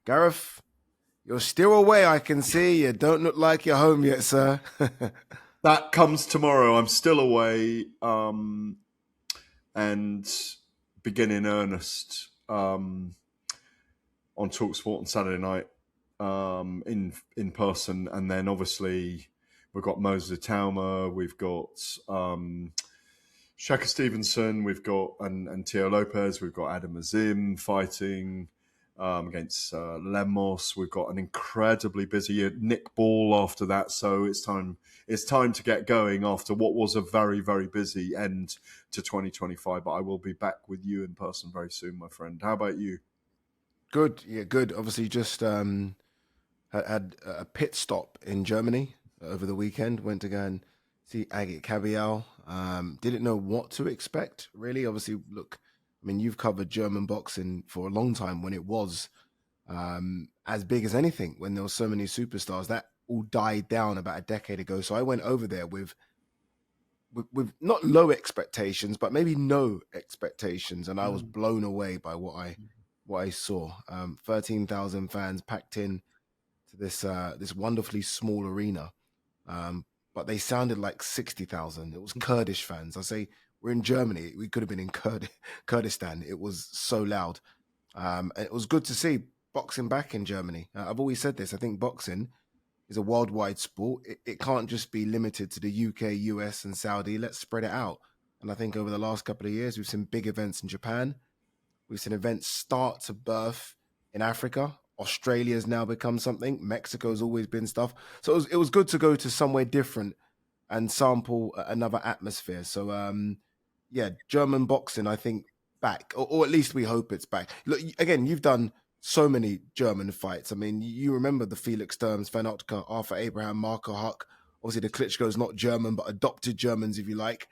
Gareth, you're still away, I can see. You don't look like you're home yet, sir. That comes tomorrow. I'm still away and begin in earnest on talkSPORT on Saturday night in person. And then obviously we've got Moses Itauma, we've got Shaka Stevenson, we've got and Teo Lopez, we've got Adam Naseem fighting against Lemos. We've got an incredibly busy year. Nick Ball after that, so it's time to get going after what was a very, very busy end to 2025. But I will be back with you in person very soon, my friend. How about you? Good, yeah, good. Obviously, just had a pit stop in Germany over the weekend. Went to go and see Agit Kabayel. Didn't know what to expect, really. Obviously, look, I mean, you've covered German boxing for a long time when it was as big as anything, when there were so many superstars. That all died down about a decade ago. So I went over there with not low expectations, but maybe no expectations, and I was blown away by what I saw. 13,000 fans packed in to this wonderfly small arena, but they sounded like 60,000. It was Kurdish fans. I say, we're in Germany. We could have been in Kurdistan. It was so loud. It was good to see boxing back in Germany. I've always said this. I think boxing is a worldwide sport. It can't just be limited to the UK, US, and Saudi. Let's spread it out. And I think over the last couple of years, we've seen big events in Japan. We've seen events start to birth in Africa. Australia's now become something. Mexico's always been stuff. So it was good to go to somewhere different and sample another atmosphere. So, yeah, German boxing, I think, back, or at least we hope it's back. Look, again, you've done so many German fights. I mean, you remember the Felix Sturms, Van Otka, Arthur Abraham, Marco Huck. Obviously, the Klitschko's not German, but adopted Germans, if you like.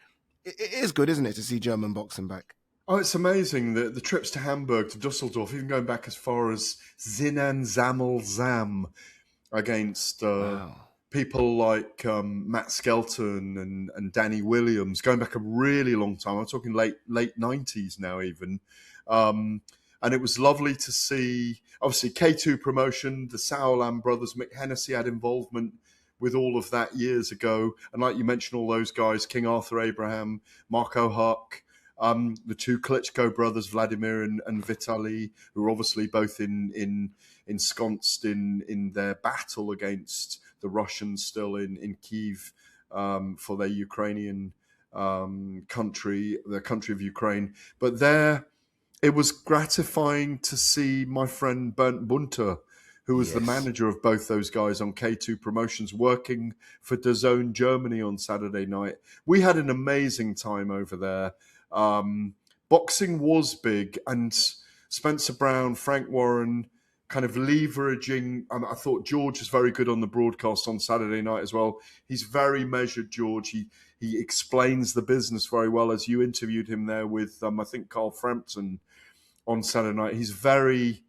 It is good, isn't it, to see German boxing back? Oh, it's amazing. The trips to Hamburg, to Dusseldorf, even going back as far as Zinan Zamel Zam against Wow. people like Matt Skelton and Danny Williams, going back a really long time. I'm talking late 90s now even. And it was lovely to see, obviously, K2 promotion, the Sauerland brothers, Mick Hennessy had involvement with all of that years ago. And like you mentioned, all those guys, King Arthur Abraham, Marco Huck, the two Klitschko brothers, Vladimir and Vitaly, who were obviously both ensconced in their battle against the Russians still in Kiev for their Ukrainian country, the country of Ukraine. But it was gratifying to see my friend Bernd Bunter, who was the manager of both those guys on K2 Promotions, working for DAZN Germany on Saturday night. We had an amazing time over there. Boxing was big, and Spencer Brown, Frank Warren, kind of leveraging. I thought George was very good on the broadcast on Saturday night as well. He's very measured, George. He explains the business very well, as you interviewed him there with, I think, Carl Frampton on Saturday night. He's very,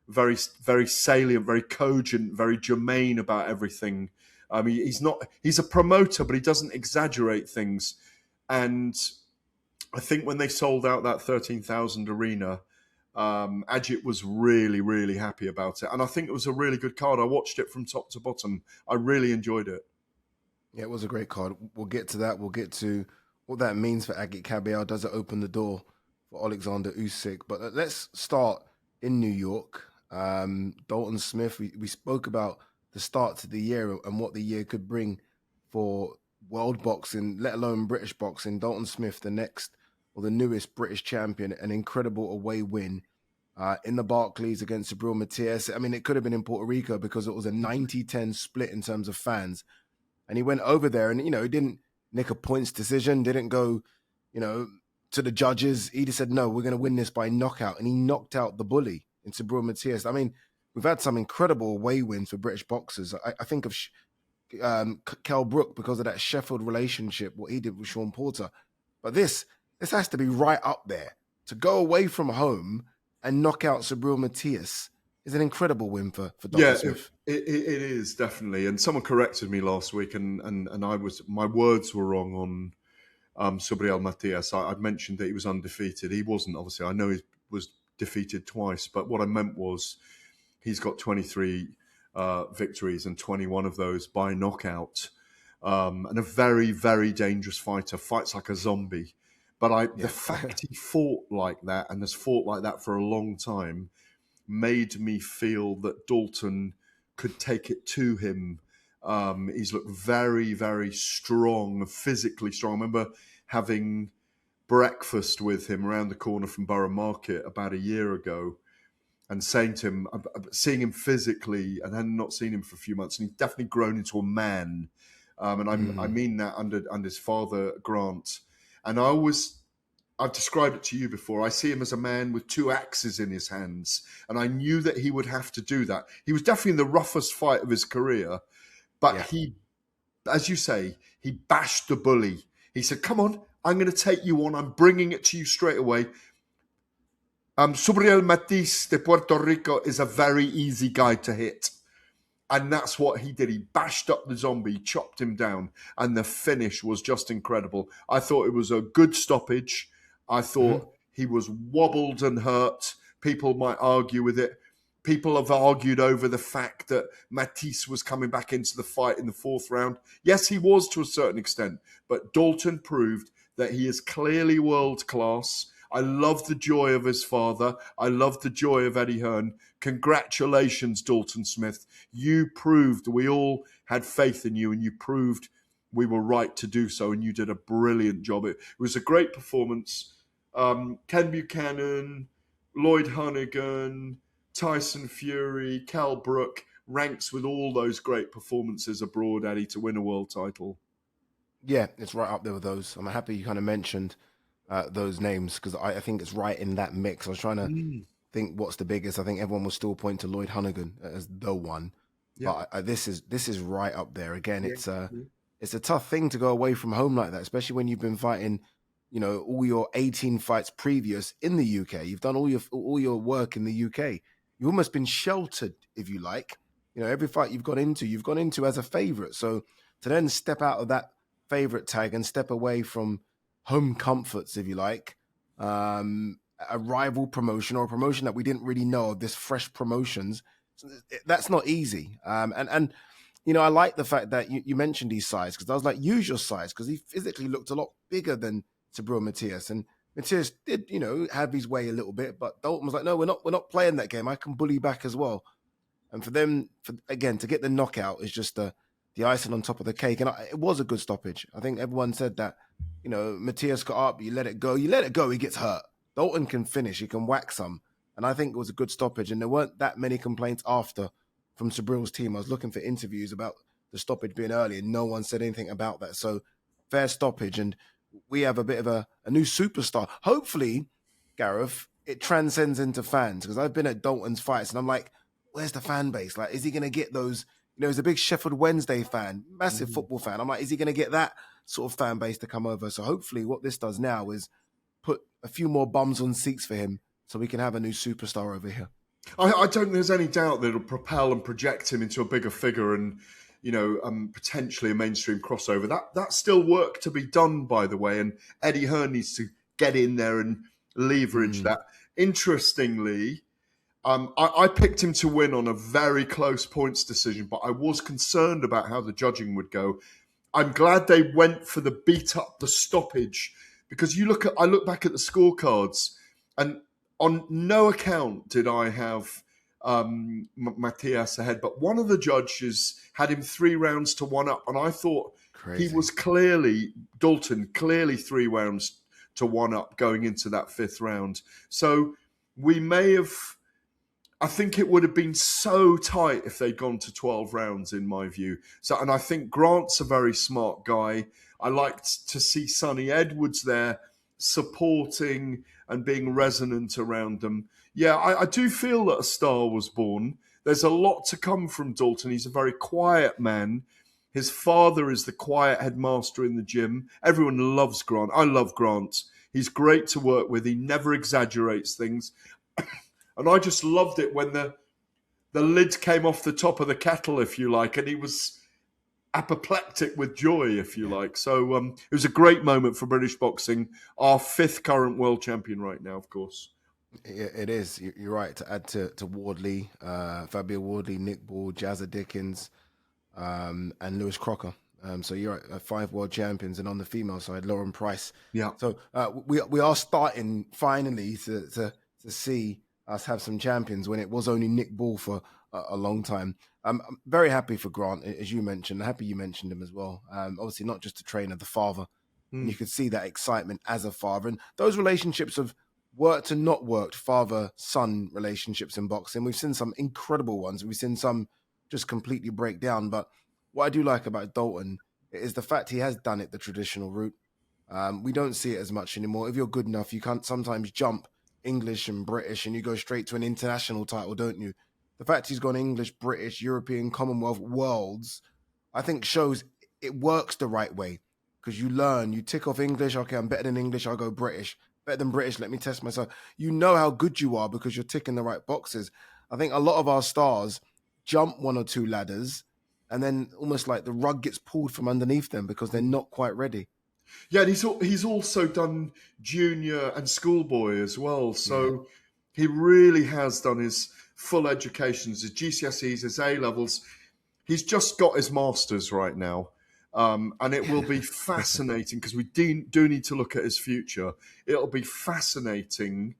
very, very salient, very cogent, very germane about everything. He's a promoter, but he doesn't exaggerate things. And I think when they sold out that 13,000 arena, Agit was really, really happy about it. And I think it was a really good card. I watched it from top to bottom. I really enjoyed it. Yeah, it was a great card. We'll get to that. We'll get to what that means for Agit Kabayel. Does it open the door for Oleksandr Usyk? But let's start in New York. Dalton Smith, we spoke about the start to the year and what the year could bring for world boxing, let alone British boxing. Dalton Smith, the newest British champion, an incredible away win in the Barclays against Subriel Matias. I mean, it could have been in Puerto Rico because it was a 90-10 split in terms of fans. And he went over there and, he didn't nick a points decision, didn't go, to the judges. He just said, no, we're going to win this by knockout. And he knocked out the bully in Subriel Matias. I mean, we've had some incredible away wins for British boxers. I think of Kell Brook because of that Sheffield relationship, what he did with Sean Porter. But this has to be right up there. To go away from home and knock out Subriel Matias is an incredible win for Dalton Smith. It is, definitely. And someone corrected me last week, and my words were wrong on Subriel Matias. I mentioned that he was undefeated. He wasn't, obviously. I know he was defeated twice, but what I meant was he's got 23 victories and 21 of those by knockout. And a very, very dangerous fighter, fights like a zombie. But the fact he fought like that and has fought like that for a long time made me feel that Dalton could take it to him. He's looked very, very strong, physically strong. I remember having breakfast with him around the corner from Borough Market about a year ago and saying to him, seeing him physically, and had not seen him for a few months, and he's definitely grown into a man. And I mean that under his father, Grant. And I've described it to you before. I see him as a man with two axes in his hands. And I knew that he would have to do that. He was definitely in the roughest fight of his career. But he, as you say, he bashed the bully. He said, come on, I'm going to take you on. I'm bringing it to you straight away. Subriel Matiz de Puerto Rico is a very easy guy to hit. And that's what he did. He bashed up the zombie, chopped him down, and the finish was just incredible. I thought it was a good stoppage. I thought he was wobbled and hurt. People might argue with it. People have argued over the fact that Matiz was coming back into the fight in the fourth round. Yes, he was to a certain extent, but Dalton proved that he is clearly world class. I love the joy of his father. I love the joy of Eddie Hearn. Congratulations, Dalton Smith. You proved we all had faith in you, and you proved we were right to do so, and you did a brilliant job. It was a great performance. Ken Buchanan, Lloyd Honeyghan, Tyson Fury, Cal Brook ranks with all those great performances abroad, Eddie, to win a world title. Yeah, it's right up there with those. I'm happy you kind of mentioned those names, because I think it's right in that mix. I was trying to think what's the biggest. I think everyone will still point to Lloyd Honeyghan as the one. Yeah. But this is right up there. Again, it's a tough thing to go away from home like that, especially when you've been fighting, all your 18 fights previous in the UK. You've done all your work in the UK. You've almost been sheltered, if you like. Every fight you've gone into as a favorite. So to then step out of that favorite tag and step away from home comforts, if you like, a rival promotion or a promotion that we didn't really know of, this fresh promotions, that's not easy. And I like the fact that you mentioned his size, because I was like, use your size, because he physically looked a lot bigger than Subriel Matiz. And Matiz did, have his way a little bit, but Dalton was like, no, we're not playing that game. I can bully back as well. And for them, again, to get the knockout is just the icing on top of the cake. And it was a good stoppage. I think everyone said that, Matiz got up, you let it go, he gets hurt. Dalton can finish, he can whack some. And I think it was a good stoppage. And there weren't that many complaints after from Subriel's team. I was looking for interviews about the stoppage being early, and no one said anything about that. So fair stoppage. And we have a bit of a new superstar. Hopefully, Gareth, it transcends into fans, because I've been at Dalton's fights and I'm like, where's the fan base? Like, is he going to get those? He's a big Sheffield Wednesday fan, massive football fan. I'm like, is he going to get that sort of fan base to come over? So hopefully what this does now is put a few more bums on seats for him, so we can have a new superstar over here. I don't think there's any doubt that it'll propel and project him into a bigger figure and, potentially a mainstream crossover. That's still work to be done, by the way, and Eddie Hearn needs to get in there and leverage that. Interestingly, I picked him to win on a very close points decision, but I was concerned about how the judging would go. I'm glad they went for the beat up, the stoppage, because I look back at the scorecards, and on no account did I have Matiz ahead, but one of the judges had him 3 rounds to 1 up, and I thought he was Dalton clearly 3 rounds to 1 up going into that 5th round. So we may have, I think it would have been so tight if they'd gone to 12 rounds, in my view. And I think Grant's a very smart guy. I liked to see Sonny Edwards there supporting and being resonant around them. Yeah, I do feel that a star was born. There's a lot to come from Dalton. He's a very quiet man. His father is the quiet headmaster in the gym. Everyone loves Grant. I love Grant. He's great to work with. He never exaggerates things. And I just loved it when the lid came off the top of the kettle, if you like, and he was apoplectic with joy, if you like. So it was a great moment for British boxing. Our 5th current world champion right now, of course. It is. You're right. To add to Wardley, Fabio Wardley, Nick Ball, Jazza Dickens, and Lewis Crocker. So you're right, 5 world champions, and on the female side, Lauren Price. Yeah. So we are starting finally to see us have some champions when it was only Nick Ball for a long time. I'm very happy for Grant, as you mentioned. Happy you mentioned him as well. Obviously, not just a trainer, the father, and you could see that excitement as a father, and those relationships have worked and not worked, father-son relationships in boxing. We've seen some incredible ones. We've seen some just completely break down. But what I do like about Dalton is the fact he has done it the traditional route. We don't see it as much anymore. If you're good enough, you can't sometimes jump English and British and you go straight to an international title, don't you? The fact he's gone English, British, European, Commonwealth, worlds, I think shows it works the right way because you learn, you tick off English. Okay, I'm better than English. I'll go British. Better than British. Let me test myself. You know how good you are because you're ticking the right boxes. I think a lot of our stars jump 1 or 2 ladders and then almost like the rug gets pulled from underneath them because they're not quite ready. Yeah, and he's also done junior and schoolboy as well. Yeah. So he really has done his full educations, his GCSEs, his A levels. He's just got his masters right now. And it will be fascinating because we do need to look at his future. It'll be fascinating.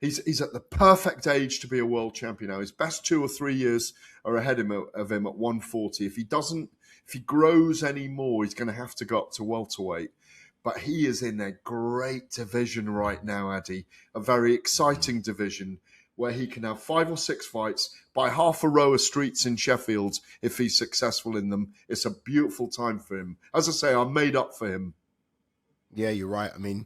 He's at the perfect age to be a world champion now. His best 2 or 3 years are ahead of him at 140. If he grows any more, he's going to have to go up to welterweight. But he is in a great division right now, Ade. A very exciting division where he can have 5 or 6 fights by half a row of streets in Sheffield if he's successful in them. It's a beautiful time for him. As I say, I'm made up for him. Yeah, you're right. I mean,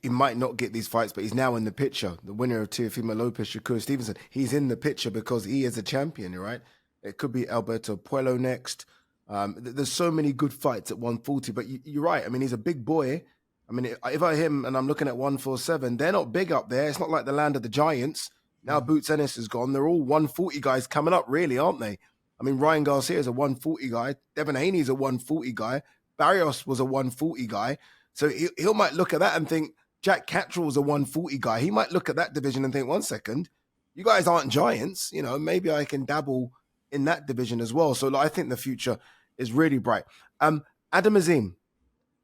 he might not get these fights, but he's now in the picture. The winner of Teofimo Lopez, Shakur Stevenson, he's in the picture because he is a champion, right? It could be Alberto Puello next. There's so many good fights at 140, but you're right. I mean, he's a big boy. I mean, if I him and I'm looking at 147, they're not big up there. It's not like the land of the giants. Now Boots Ennis is gone. They're all 140 guys coming up, really, aren't they? I mean, Ryan Garcia is a 140 guy. Devin Haney's a 140 guy. Barrios was a 140 guy. So he might look at that and think Jack Cattrall's a 140 guy. He might look at that division and think, 1 second, you guys aren't giants. You know, maybe I can dabble in that division as well. So I think the future is really bright. Adam Azim,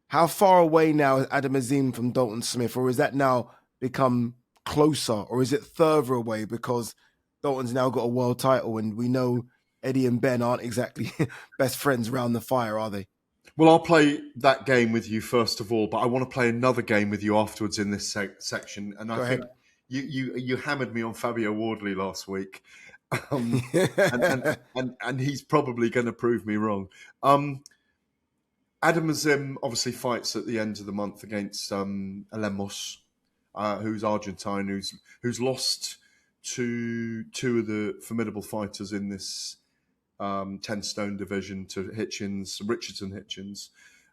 how far away now is Adam Azim from Dalton Smith? Or is that now become closer? Or is it further away because Dalton's now got a world title and we know Eddie and Ben aren't exactly best friends around the fire, are they? Well, I'll play that game with you first of all, but I want to play another game with you afterwards in this section. And I think you hammered me on Fabio Wardley last week, and he's probably going to prove me wrong. Adam Azim obviously fights at the end of the month against Lemos, who's Argentine, who's lost to 2 of the formidable fighters in this 10-stone division to Richardson Hitchens,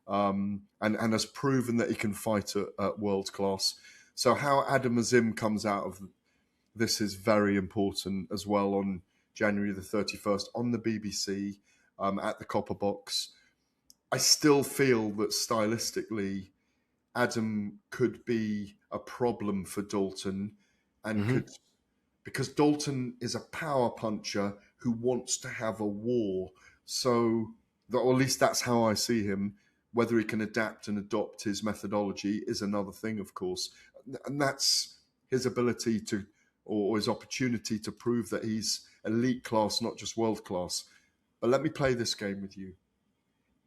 and has proven that he can fight at world class. So how Adam Azim comes out of this is very important as well on January the 31st on the BBC at the Copper Box. I still feel that stylistically Adam could be a problem for Dalton and because Dalton is a power puncher who wants to have a war. So, or at least that's how I see him. Whether he can adapt and adopt his methodology is another thing, of course. And that's his ability to, or his opportunity to prove that he's elite class, not just world class. But let me play this game with you.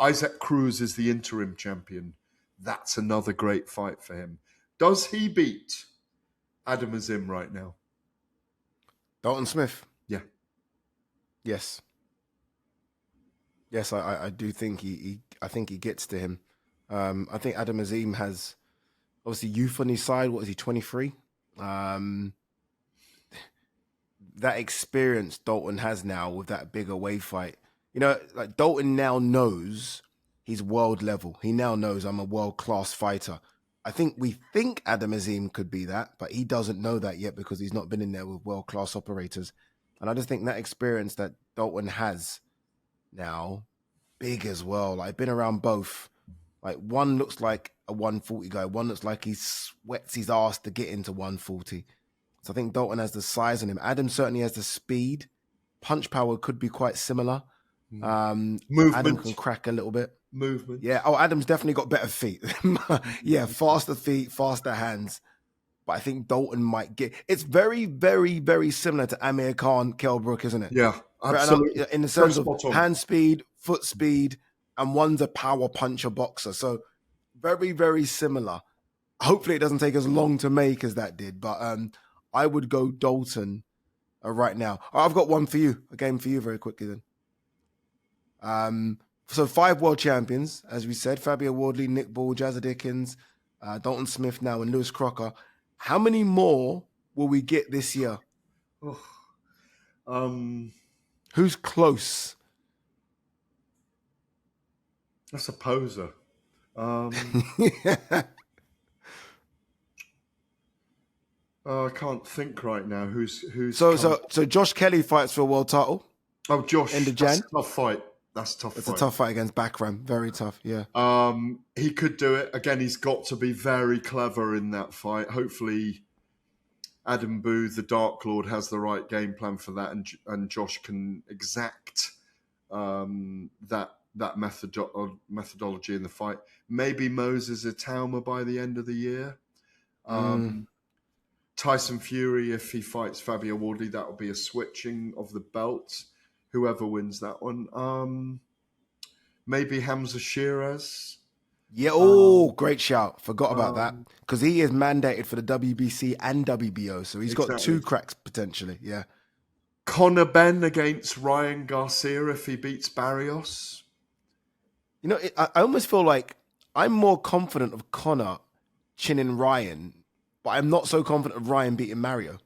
Isaac Cruz is the interim champion. That's another great fight for him. Does he beat Adam Azim right now? Dalton Smith. Yeah. Yes. Yes, I do think I think he gets to him. I think Adam Azim has obviously youth on his side. What is he, 23? That experience Dalton has now with that big away fight. You know, like Dalton now knows he's world level. He now knows I'm a world-class fighter. I think we think Adam Azim could be that, but he doesn't know that yet because he's not been in there with world-class operators. And I just think that experience that Dalton has now, big as well. Like, been around both. Like, one looks like a 140 guy. One looks like he sweats his ass to get into 140. So I think Dalton has the size on him. Adam certainly has the speed. Punch power could be quite similar. Adam Movement. can crack a little bit. Movement. Yeah. Oh, Adam's definitely got better feet. Yeah, faster feet, faster hands. But I think Dalton might get. It's very, very, very similar to Amir Khan, Kell Brook, isn't it? Yeah, absolutely. In the Very sense of spot on. hand speed, foot speed, and one's a power puncher boxer. So very, very similar. Hopefully, it doesn't take as long to make as that did. But I would go Dalton right now. I've got one for you, a game for you very quickly then. So 5 world champions, as we said, Fabio Wardley, Nick Ball, Jazza Dickens, Dalton Smith now, and Lewis Crocker. How many more will we get this year? Who's close? That's a poser. I can't think right now. Who's So Josh Kelly fights for a world title. Oh, Josh, end of Jan. That's a tough fight. It's a tough fight against Bakram. Very tough, yeah. He could do it. Again, he's got to be very clever in that fight. Hopefully, Adam Booth, the Dark Lord, has the right game plan for that, and Josh can exact that methodology in the fight. Maybe Moses Itauma by the end of the year. Tyson Fury, if he fights Fabio Wardley, that will be a switching of the belt. Whoever wins that one. Maybe Hamza Shiraz. Yeah, great shout. Forgot about that. Because he is mandated for the WBC and WBO. So he's got 2 cracks potentially, yeah. Conor Benn against Ryan Garcia if he beats Barrios. You know, I almost feel like I'm more confident of Conor chinning Ryan, but I'm not so confident of Ryan beating Mario.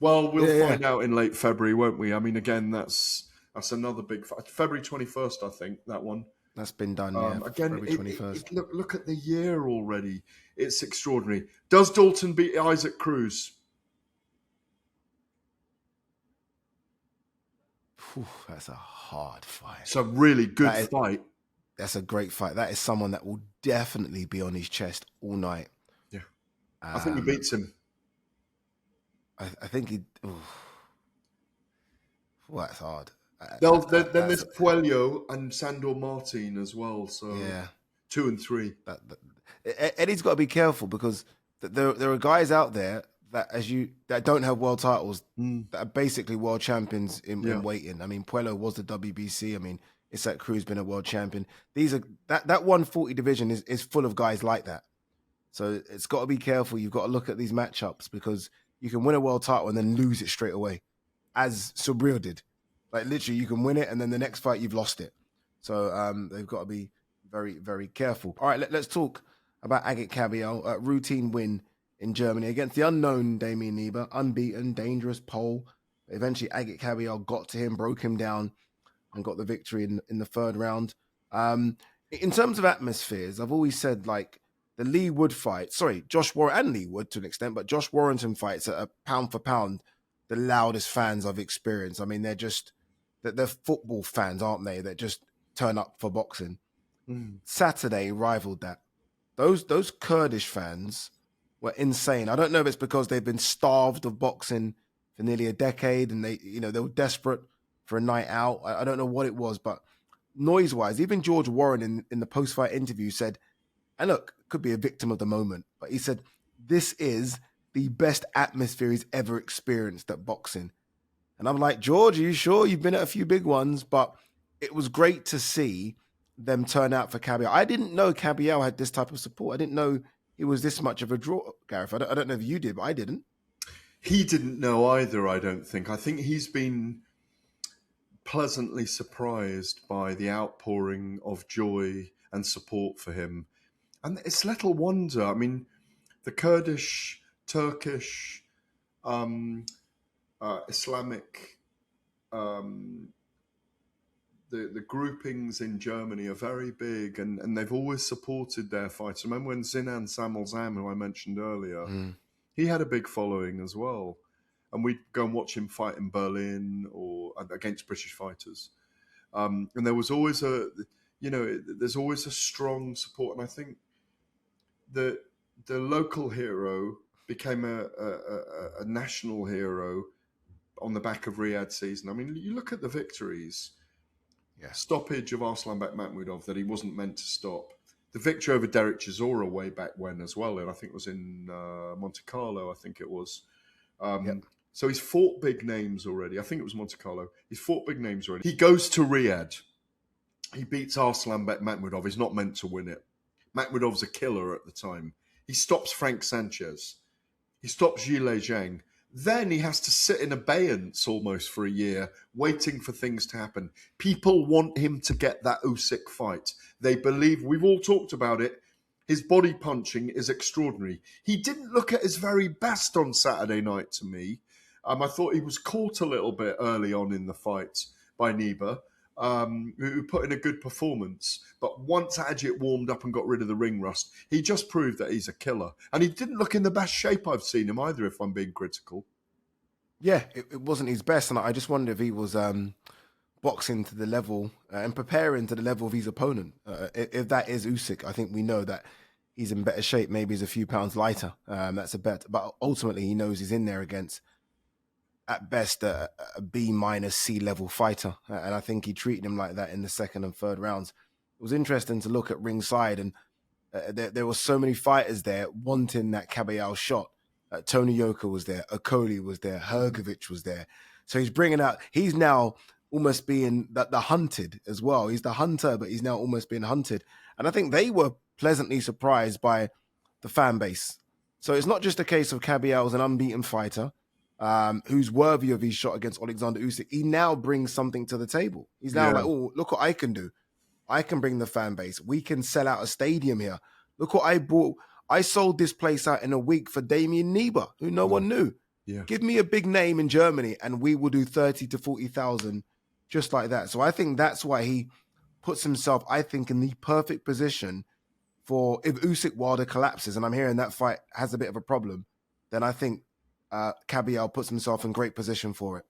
Well, we'll find out in late February, won't we? I mean, again, that's another big fight. February 21st, I think, that one. That's been done, Again, February 21st. Look at the year already. It's extraordinary. Does Dalton beat Isaac Cruz? That's a hard fight. It's a really good fight. That's a great fight. That is someone that will definitely be on his chest all night. Yeah. I think he beats him. I think he... that's hard. Then there's Puello and Sandor Martin as well. So yeah, 2 and 3. Eddie's got to be careful because there are guys out there that don't have world titles that are basically world champions in weighting. I mean, Puello was the WBC. I mean, Isaac Cruz been a world champion. These are that 140 division is full of guys like that. So it's got to be careful. You've got to look at these matchups because you can win a world title and then lose it straight away, as Subriel did. Like literally, you can win it and then the next fight you've lost it. So they've got to be very, very careful. All right, let's talk about Agit Kabayel. Routine win in Germany against the unknown Damien Niebuhr, unbeaten, dangerous pole. Eventually, Agit Kabayel got to him, broke him down, and got the victory in the 3rd round. In terms of atmospheres, I've always said like the Lee Wood fight. Sorry, Josh Warren and Lee Wood to an extent, but Josh Warrington fights are pound for pound the loudest fans I've experienced. I mean, they're football fans, aren't they? That just turn up for boxing. Saturday rivaled that. Those Kurdish fans were insane. I don't know if it's because they've been starved of boxing for nearly a decade and they were desperate for a night out. I don't know what it was, but noise-wise, even George Warren in the post-fight interview said, and look, could be a victim of the moment, but he said, this is the best atmosphere he's ever experienced at boxing. And I'm like, George, are you sure? You've been at a few big ones, but it was great to see them turn out for Kabayel. I didn't know Kabayel had this type of support. I didn't know he was this much of a draw, Gareth. I don't know if you did, but I didn't. He didn't know either, I don't think. I think he's been pleasantly surprised by the outpouring of joy and support for him. And it's little wonder. I mean, the Kurdish, Turkish, Islamic, the groupings in Germany are very big, and they've always supported their fighters. Remember when Sinan Samalzam, who I mentioned earlier, he had a big following as well, and we'd go and watch him fight in Berlin or against British fighters, and there was always there's always a strong support, and I think that the local hero became a national hero on the back of Riyadh season. I mean, you look at the victories. Yeah. Stoppage of Arslanbek Makhmudov that he wasn't meant to stop. The victory over Derek Chisora way back when as well, and I think it was in Monte Carlo, I think it was. Yep. So he's fought big names already. I think it was Monte Carlo. He's fought big names already. He goes to Riyadh. He beats Arslanbek Makhmudov. He's not meant to win it. Makhmudov's a killer at the time. He stops Frank Sanchez. He stops Zhilei Zhang. Then he has to sit in abeyance almost for a year, waiting for things to happen. People want him to get that Usyk fight. They believe, we've all talked about it, his body punching is extraordinary. He didn't look at his very best on Saturday night to me. I thought he was caught a little bit early on in the fight by Niba, who put in a good performance. But once Agit warmed up and got rid of the ring rust, he just proved that he's a killer. And he didn't look in the best shape I've seen him either, if I'm being critical. Yeah, it wasn't his best, and I just wondered if he was boxing to the level and preparing to the level of his opponent. If that is Usyk, I think we know that he's in better shape. Maybe he's a few pounds lighter. That's a bet. But ultimately, he knows he's in there against, at best, a B minus C level fighter. And I think he treated him like that in the second and third rounds. It was interesting to look at ringside, and there were so many fighters there wanting that Kabayel shot. Tony Yoka was there, Okoli was there, Hrgovic was there. So he's now almost being the hunted as well. He's the hunter, but he's now almost being hunted. And I think they were pleasantly surprised by the fan base. So it's not just a case of Kabayel as an unbeaten fighter who's worthy of his shot against Oleksandr Usyk. He now brings something to the table. He's now like, oh, look what I can do. I can bring the fan base. We can sell out a stadium here. Look what I bought. I sold this place out in a week for Damien Niba, who no one knew. Yeah. Give me a big name in Germany and we will do 30 to 40,000 just like that. So I think that's why he puts himself, I think, in the perfect position for if Usyk Wilder collapses, and I'm hearing that fight has a bit of a problem, then I think Kabayel puts himself in great position for it.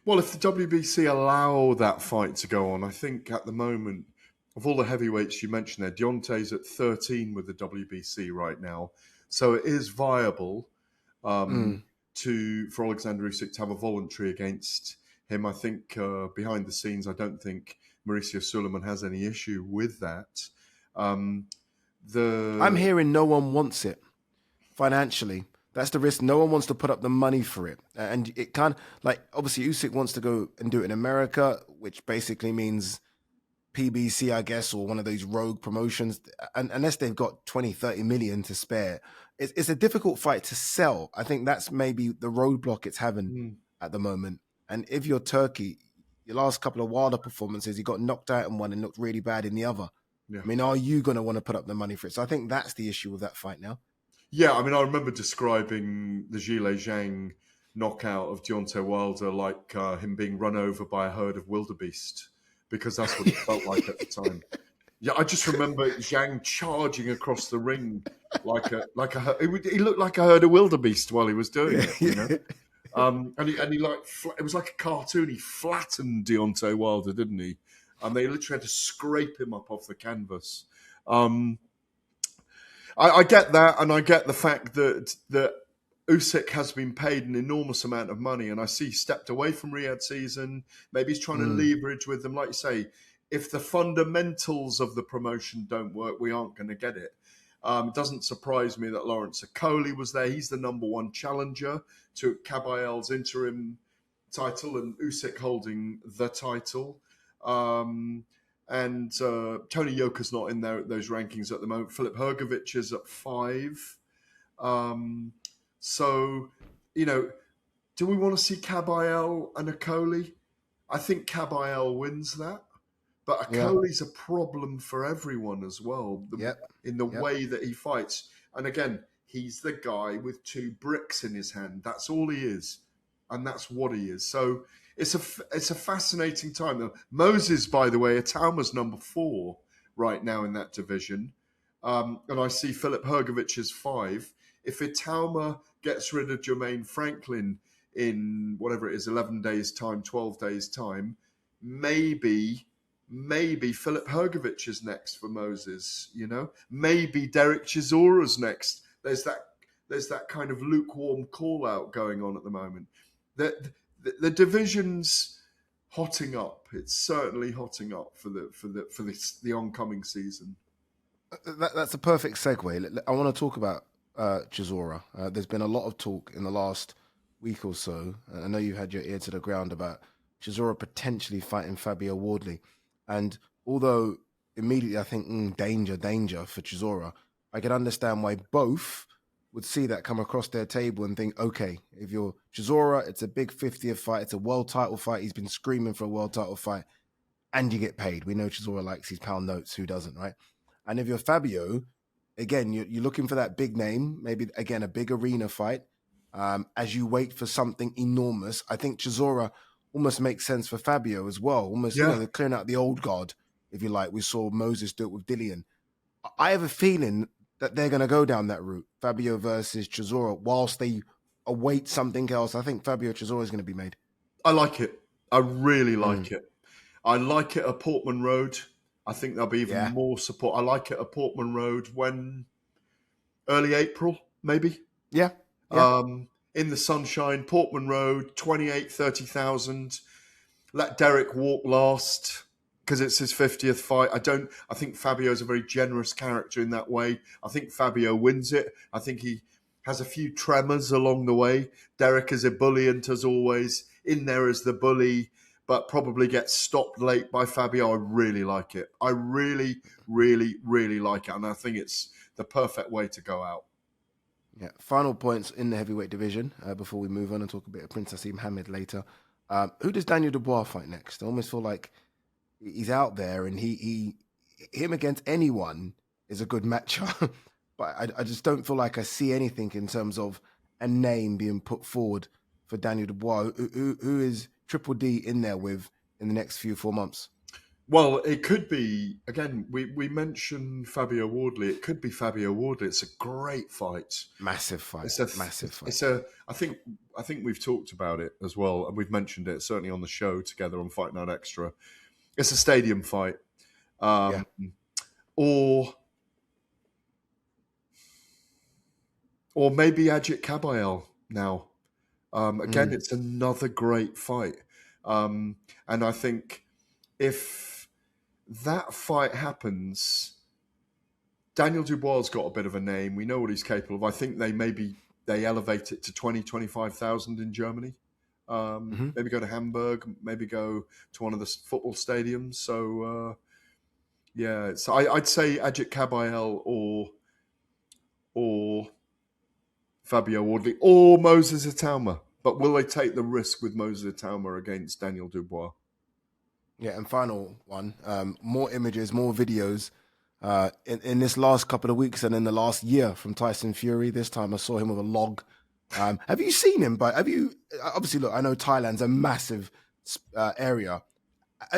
Well, if the WBC allow that fight to go on, I think at the moment, of all the heavyweights you mentioned there, Deontay's at 13 with the WBC right now. So it is viable for Oleksandr Usyk to have a voluntary against him. I think behind the scenes, I don't think Mauricio Suleiman has any issue with that. I'm hearing no one wants it financially. That's the risk. No one wants to put up the money for it. And it can't, like, obviously Usyk wants to go and do it in America, which basically means PBC, I guess, or one of those rogue promotions, and unless they've got 20, 30 million to spare. It's a difficult fight to sell. I think that's maybe the roadblock it's having at the moment. And if you're Turkey, your last couple of Wilder performances, you got knocked out in one and looked really bad in the other. Yeah. I mean, are you going to want to put up the money for it? So I think that's the issue with that fight now. Yeah, I mean, I remember describing the Zhilei Zhang knockout of Deontay Wilder like him being run over by a herd of wildebeest, because that's what it felt like at the time. Yeah, I just remember Zhang charging across the ring like a he looked like a herd of wildebeest while he was doing it, you know. And he it was like a cartoon. He flattened Deontay Wilder, didn't he? And they literally had to scrape him up off the canvas. I get that, and I get the fact that Usyk has been paid an enormous amount of money, and I see he stepped away from Riyadh season. Maybe he's trying to leverage with them. Like you say, if the fundamentals of the promotion don't work, we aren't going to get it. It doesn't surprise me that Lawrence Okoli was there. He's the number one challenger to Kabayel's interim title, and Usyk holding the title. And Tony Yoka's not in there at those rankings at the moment. Filip Hrgovic is at 5. So, you know, do we want to see Kabayel and Okoli? I think Kabayel wins that. But Okoli's a problem for everyone as well, in the way that he fights. And again, he's the guy with 2 bricks in his hand. That's all he is. And that's what he is. So it's a fascinating time. Moses, by the way, Itauma's number 4 right now in that division. And I see Filip Hrgovic is 5. If Itauma gets rid of Jermaine Franklin in whatever it is, 11 days' time, 12 days' time, maybe Filip Hrgovic is next for Moses, you know? Maybe Derek Chisora's next. There's there's that kind of lukewarm call out going on at the moment. The division's hotting up. It's certainly hotting up for the oncoming season. That's a perfect segue. I want to talk about Chisora. There's been a lot of talk in the last week or so. I know you had your ear to the ground about Chisora potentially fighting Fabio Wardley. And although immediately I think, danger for Chisora, I can understand why both would see that come across their table and think, okay, if you're Chisora, it's a big 50th fight. It's a world title fight. He's been screaming for a world title fight. And you get paid. We know Chisora likes his pound notes. Who doesn't, right? And if you're Fabio, again, you're looking for that big name, maybe, again, a big arena fight. As you wait for something enormous, I think Chisora almost makes sense for Fabio as well. Almost, they're clearing out the old guard, if you like. We saw Moses do it with Dillian. I have a feeling that they're going to go down that route, Fabio versus Chisora, whilst they await something else. I think Fabio Chisora is going to be made. I like it. I really like it. I like it at Portman Road. I think there'll be even more support. I like it at Portman Road when early April, maybe. Yeah. In the sunshine, Portman Road, 30,000. Let Derek walk last because it's his 50th fight. I think Fabio's a very generous character in that way. I think Fabio wins it. I think he has a few tremors along the way. Derek is ebullient as always, in there as the bully, but probably gets stopped late by Fabio. I really like it. I really, really, really like it. And I think it's the perfect way to go out. Yeah. Final points in the heavyweight division before we move on and talk a bit of Prince Naseem Hamed later. Who does Daniel Dubois fight next? I almost feel like he's out there and him against anyone is a good matchup. But I just don't feel like I see anything in terms of a name being put forward for Daniel Dubois. Who is Triple D in there with in the next 4 months? Well, it could be, again, we mentioned Fabio Wardley. It could be Fabio Wardley. It's a great fight. Massive fight. Massive fight. I think we've talked about it as well, and we've mentioned it certainly on the show together on Fight Night Extra. It's a stadium fight. Or maybe Agit Kabayel now. Again, it's another great fight. And I think if that fight happens, Daniel Dubois has got a bit of a name. We know what he's capable of. I think they elevate it to 25,000 in Germany. Maybe go to Hamburg, maybe go to one of the football stadiums. So, so I'd say Agit Kabayel or Fabio Wardley or Moses Itauma. But will they take the risk with Moses Itauma against Daniel Dubois? Yeah, and final one, more images, more videos in this last couple of weeks and in the last year from Tyson Fury. This time I saw him with a log. Have you seen him? But obviously, look, I know Thailand's a massive area.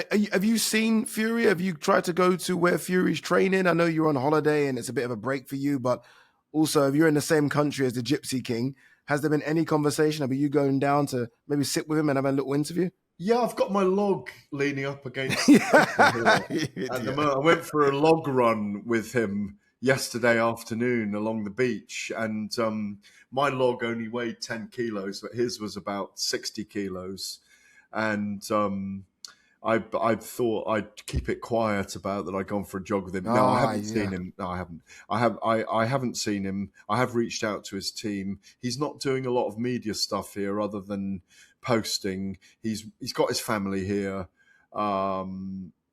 Have you seen Fury? Have you tried to go to where Fury's training? I know you're on holiday and it's a bit of a break for you, but also if you're in the same country as the Gypsy King, has there been any conversation about you going down to maybe sit with him and have a little interview? Yeah, I've got my log leaning up against at the moment. I went for a log run with him yesterday afternoon along the beach, and my log only weighed 10 kilos, but his was about 60 kilos. And I thought I'd keep it quiet about that I'd gone for a jog with him. No, I haven't seen him. No, I haven't. I haven't seen him. I have reached out to his team. He's not doing a lot of media stuff here other than posting. He's got his family here.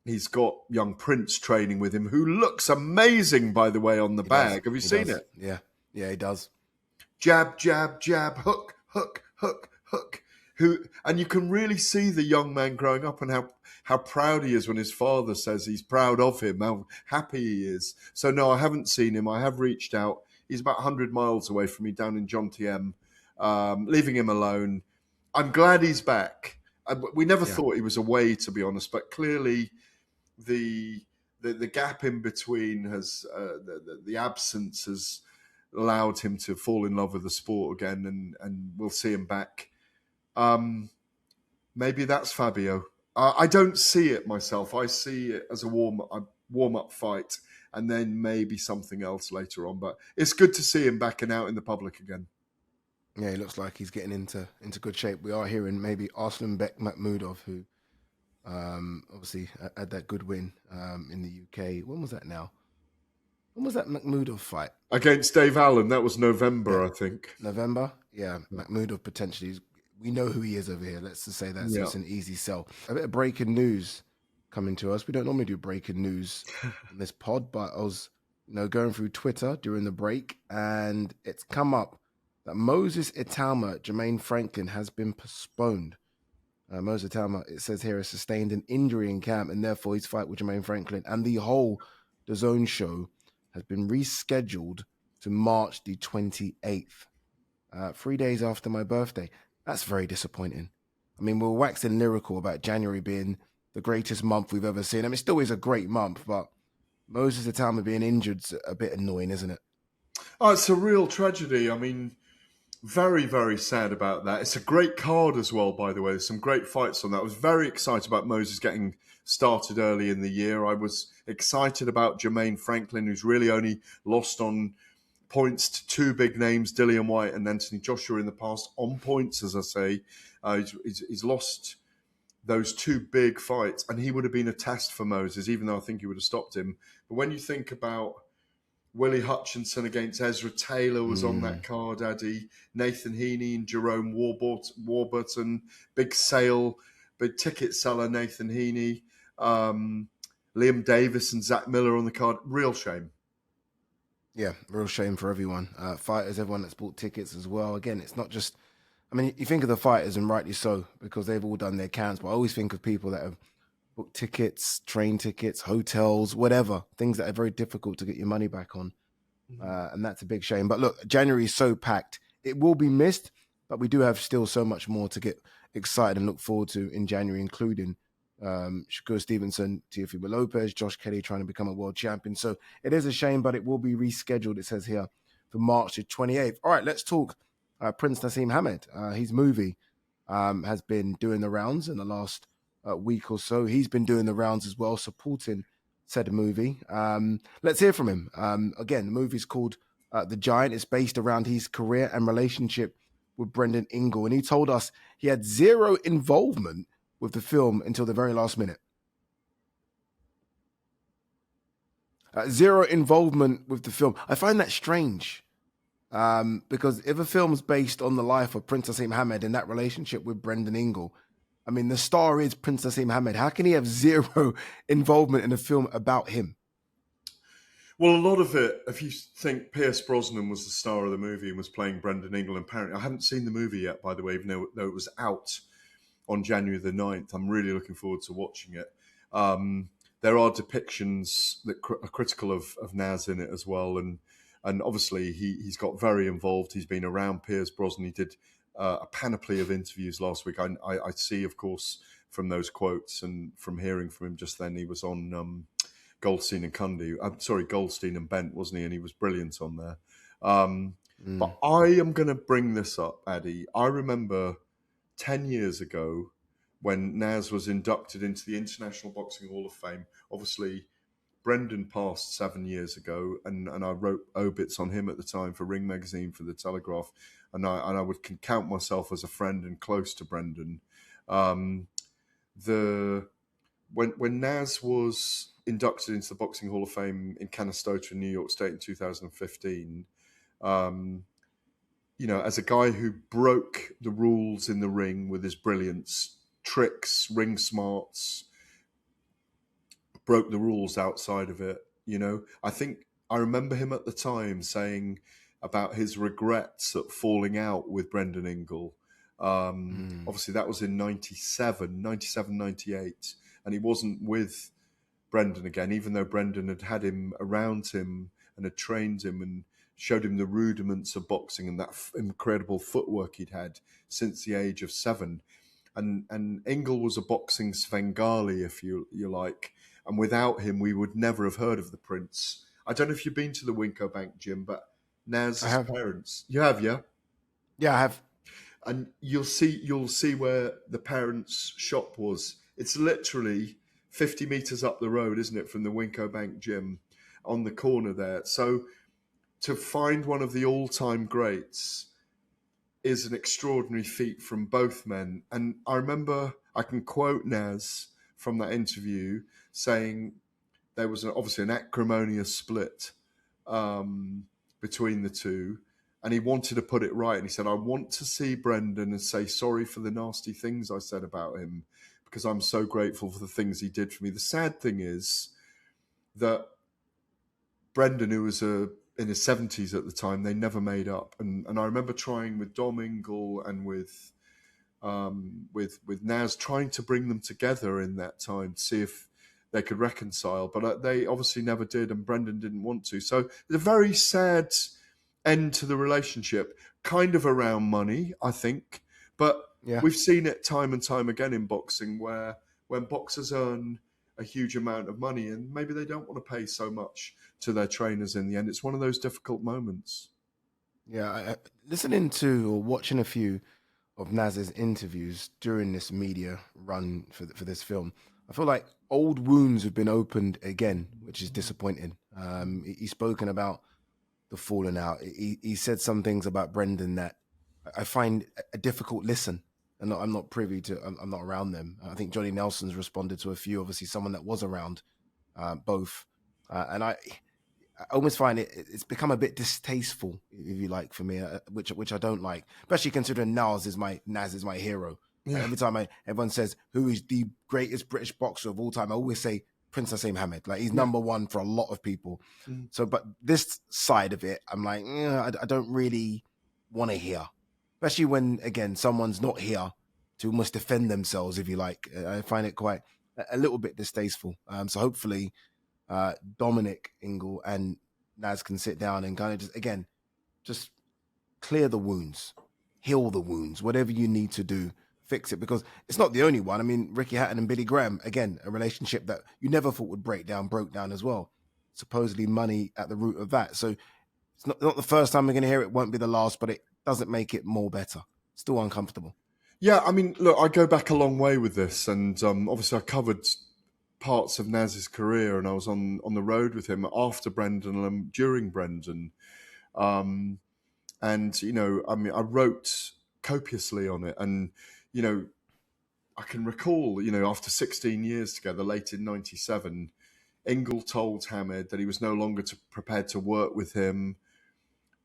He's got young Prince training with him, who looks amazing, by the way, on the bag. Have you seen it? Yeah, he does. Jab, jab, jab, hook, hook, hook, hook. And you can really see the young man growing up and how proud he is when his father says he's proud of him, how happy he is. So no, I haven't seen him. I have reached out. He's about 100 miles away from me down in Jontième, leaving him alone. I'm glad he's back. We never thought he was away, to be honest, but clearly the gap in between has the absence has allowed him to fall in love with the sport again, and we'll see him back. Maybe that's Fabio. I don't see it myself. I see it as a warm-up. warm-up fight, and then maybe something else later on. But it's good to see him back and out in the public again. Yeah, he looks like he's getting into good shape. We are hearing maybe Arslanbek Makhmudov, who obviously had that good win in the UK. When was that now? When was that Makhmudov fight? Against Dave Allen, that was November, Yeah, I think. November? Yeah, Makhmudov potentially. We know who he is over here. Let's just say that. So it's an easy sell. A bit of breaking news coming to us. We don't normally do breaking news on this pod, but I was going through Twitter during the break, and it's come up that Moses Itama, Jermaine Franklin, has been postponed. Moses Itama, it says here, has sustained an injury in camp, and therefore his fight with Jermaine Franklin and the whole DAZN show has been rescheduled to March the 28th, 3 days after my birthday. That's very disappointing. I mean, we're waxing lyrical about January being the greatest month we've ever seen. I mean, it still is a great month, but Moses Itama being injured's a bit annoying, isn't it? Oh, it's a real tragedy. I mean, very, very sad about that. It's a great card as well, by the way. There's some great fights on that. I was very excited about Moses getting started early in the year. I was excited about Jermaine Franklin, who's really only lost on points to two big names, Dillian White and Anthony Joshua, in the past, on points, as I say. He's lost those two big fights, and he would have been a test for Moses, even though I think he would have stopped him. But when you think about Willie Hutchinson against Ezra Taylor was on that card, Ade. Nathan Heaney and Jerome Warburton. Big sale, big ticket seller, Nathan Heaney. Liam Davis and Zach Miller on the card. Real shame. Yeah, real shame for everyone. Fighters, everyone that's bought tickets as well. Again, it's not just... I mean, you think of the fighters, and rightly so, because they've all done their counts, but I always think of people that have book tickets, train tickets, hotels, whatever, things that are very difficult to get your money back on. And that's a big shame. But look, January is so packed. It will be missed, but we do have still so much more to get excited and look forward to in January, including Shakur Stevenson, Teofimo Lopez, Josh Kelly trying to become a world champion. So it is a shame, but it will be rescheduled, it says here, for March the 28th. All right, let's talk Prince Naseem Hamed. His movie has been doing the rounds in the last week or so. He's been doing the rounds as well, supporting said movie. Let's hear from him. Again, the movie's called The Giant. It's based around his career and relationship with Brendan Ingle. And he told us he had zero involvement with the film until the very last minute. Zero involvement with the film. I find that strange. Because if a film's based on the life of Prince Naseem Hamed and that relationship with Brendan Ingle, I mean, the star is Prince Naseem Hamed. How can he have zero involvement in a film about him? Well, a lot of it, if you think Pierce Brosnan was the star of the movie and was playing Brendan Ingle, apparently, I haven't seen the movie yet, by the way, even though it was out on January the 9th. I'm really looking forward to watching it. There are depictions that are critical of Naz in it as well, and obviously he's got very involved. He's been around Pierce Brosnan. He did a panoply of interviews last week. I see, of course, from those quotes and from hearing from him just then, he was on Goldstein and Cundy. I'm sorry, Goldstein and Bent, wasn't he? And he was brilliant on there. But I am going to bring this up, Ade. I remember 10 years ago when Naz was inducted into the International Boxing Hall of Fame. Obviously, Brendan passed 7 years ago, and I wrote obits on him at the time for Ring Magazine, for The Telegraph, and I would count myself as a friend and close to Brendan. When Naz was inducted into the Boxing Hall of Fame in Canastota in New York State in 2015, as a guy who broke the rules in the ring with his brilliance, tricks, ring smarts, broke the rules outside of it. I think I remember him at the time saying about his regrets at falling out with Brendan Ingle. Obviously, that was in 97, 98, and he wasn't with Brendan again, even though Brendan had him around him and had trained him and showed him the rudiments of boxing and that incredible footwork he'd had since the age of 7. And Ingle was a boxing Svengali, if you like. And without him, we would never have heard of the Prince. I don't know if you've been to the Winco Bank gym, but Naz's parents. You have, yeah? Yeah, I have. And you'll see where the parents' shop was. It's literally 50 meters up the road, isn't it, from the Winco Bank gym on the corner there. So to find one of the all-time greats is an extraordinary feat from both men. And I remember, I can quote Naz from that interview saying there was obviously an acrimonious split between the two. And he wanted to put it right. And he said, I want to see Brendan and say sorry for the nasty things I said about him, because I'm so grateful for the things he did for me. The sad thing is that Brendan, who was in his 70s at the time, they never made up. And I remember trying with Dom Ingle and with Naz, trying to bring them together in that time to see if they could reconcile. But they obviously never did, and Brendan didn't want to. So it's a very sad end to the relationship, kind of around money, I think. But we've seen it time and time again in boxing, where when boxers earn a huge amount of money and maybe they don't want to pay so much to their trainers in the end, it's one of those difficult moments. Yeah, listening to or watching a few of Naz's interviews during this media run for this film, I feel like old wounds have been opened again, which is disappointing. He's spoken about the falling out. He said some things about Brendan that I find a difficult listen, and I'm not privy to. I'm not around them. I think Johnny Nelson's responded to a few. Obviously, someone that was around both, and I almost find it's become a bit distasteful, if you like, for me, which I don't like, especially considering Naz is my hero. Yeah. Every time everyone says who is the greatest British boxer of all time, I always say Prince Naseem Hamed. Like, he's number one for a lot of people. So, but this side of it, I'm like, I don't really want to hear, especially when, again, someone's not here to almost defend themselves, if you like. I find it quite a little bit distasteful. So hopefully Dominic Ingle and Naz can sit down and kind of just clear the wounds, heal the wounds, whatever you need to do. Fix it, because it's not the only one. I mean, Ricky Hatton and Billy Graham, again, a relationship that you never thought would broke down as well. Supposedly money at the root of that. So it's not the first time we're going to hear it. Won't be the last, but it doesn't make it more better. Still uncomfortable. Yeah, I mean, look, I go back a long way with this, and obviously I covered parts of Naz's career, and I was on the road with him after Brendan and during Brendan. And, you know, I mean, I wrote copiously on it, and you know, I can recall, you know, after 16 years together, late in 97, Ingle told Hamed that he was no longer prepared to work with him.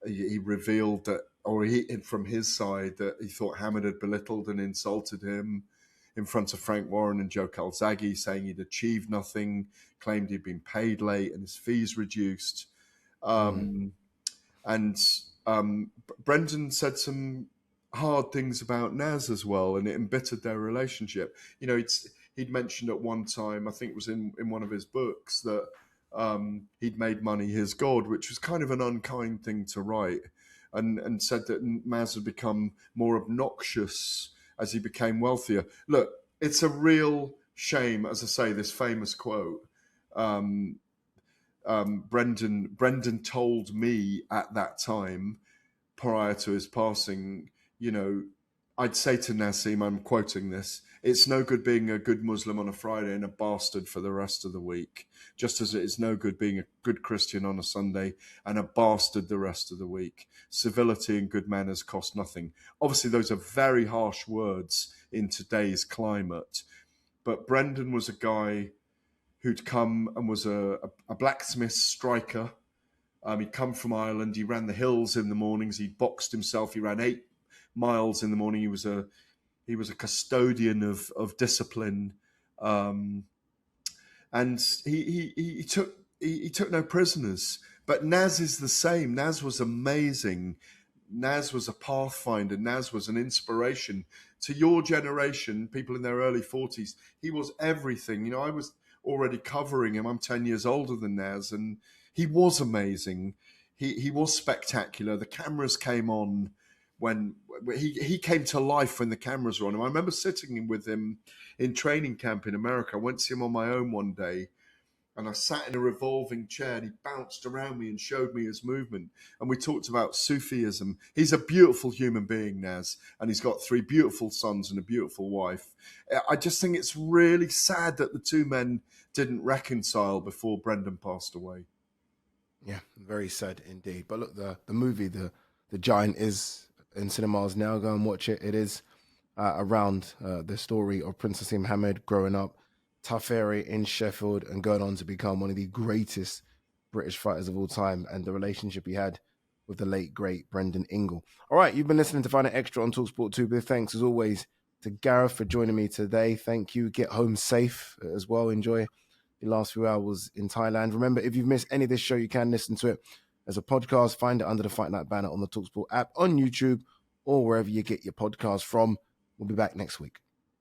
He revealed that, or from his side, that he thought Hamed had belittled and insulted him in front of Frank Warren and Joe Calzaghe, saying he'd achieved nothing, claimed he'd been paid late and his fees reduced. And Brendan said some hard things about Naz as well, and it embittered their relationship. You know, he'd mentioned at one time, I think it was in one of his books, that he'd made money his god, which was kind of an unkind thing to write, and said that Naz had become more obnoxious as he became wealthier. Look, it's a real shame, as I say, this famous quote. Brendan told me at that time, prior to his passing, you know, I'd say to Naseem, I'm quoting this, it's no good being a good Muslim on a Friday and a bastard for the rest of the week, just as it is no good being a good Christian on a Sunday and a bastard the rest of the week. Civility and good manners cost nothing. Obviously, those are very harsh words in today's climate, but Brendan was a guy who'd come and was a blacksmith striker. He'd come from Ireland. He ran the hills in the mornings. He boxed himself. He ran 8 miles in the morning. He was a custodian of discipline, and he took no prisoners. But Naz is the same. Naz was amazing. Naz was a pathfinder. Naz was an inspiration to your generation, people in their early 40s. He was everything. You know, I was already covering him. I'm 10 years older than Naz, and he was amazing. He was spectacular. The cameras came on when he came to life when the cameras were on him. I remember sitting with him in training camp in America. I went to see him on my own one day, and I sat in a revolving chair, and he bounced around me and showed me his movement. And we talked about Sufism. He's a beautiful human being, Naz, and he's got 3 beautiful sons and a beautiful wife. I just think it's really sad that the two men didn't reconcile before Brendan passed away. Yeah, very sad indeed. But look, the movie, the Giant, is in cinemas now. Go and watch it. It is around the story of Prince Naseem Hamed growing up, tough area in Sheffield, and going on to become one of the greatest British fighters of all time, and the relationship he had with the late, great Brendan Ingle. All right, you've been listening to Find It Extra on talkSPORT 2. Big thanks, as always, to Gareth for joining me today. Thank you. Get home safe as well. Enjoy the last few hours in Thailand. Remember, if you've missed any of this show, you can listen to it as a podcast. Find it under the Fight Night banner on the talkSPORT app, on YouTube, or wherever you get your podcast from. We'll be back next week.